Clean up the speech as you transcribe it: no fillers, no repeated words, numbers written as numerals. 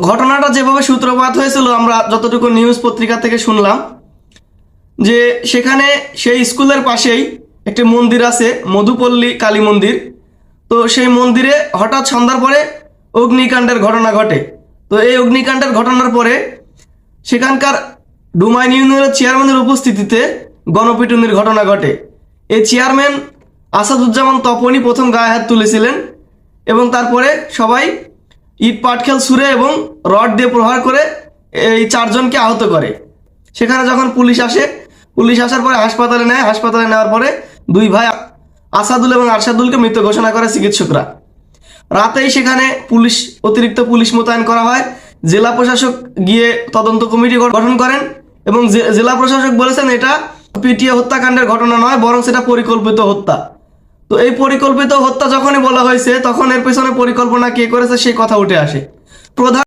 ঘটনাটা যেভাবে সূত্রপাত হয়েছিল আমরা যতটুকু নিউজ পত্রিকা থেকে শুনলাম যে সেখানে সেই স্কুলের পাশেই একটি মন্দির আছে, মধুপল্লী কালী মন্দির। তো সেই মন্দিরে হঠাৎ সন্ধ্যার পরে অগ্নিকাণ্ডের ঘটনা ঘটে। তো এই অগ্নিকাণ্ডের ঘটনার পরে সেখানকার ডুমাইন ইউনিয়নের চেয়ারম্যানের উপস্থিতিতে গণপিটুনির ঘটনা ঘটে। এই চেয়ারম্যান আসাদুজ্জামান তপনই প্রথম গায়ে হাত তুলেছিলেন এবং তারপরে সবাই ইট পাটকেল ছুঁড়ে এবং রড দিয়ে প্রহার করে এই 4 জনকে আহত করে। সেখানে যখন পুলিশ আসে, পুলিশ আসার পরে হাসপাতালে নেয়। হাসপাতালে নেওয়ার পরে 2 ভাই আসাদুল এবং আরশাদুলকে মৃত ঘোষণা করে চিকিৎসকরা। রাতেই সেখানে অতিরিক্ত পুলিশ মোতায়েন করা হয়। জেলা প্রশাসক গিয়ে তদন্ত কমিটি গঠন করেন এবং জেলা প্রশাসক বলেছেন এটা পিটিএ হত্যাকাণ্ডের ঘটনা নয়, বরং সেটা পরিকল্পিত হত্যা। তো এই পরিকল্পিত হত্যা যখনই বলা হয়েছে তখন এর পেছনে পরিকল্পনা কে করেছে সেই কথা উঠে আসে। প্রধান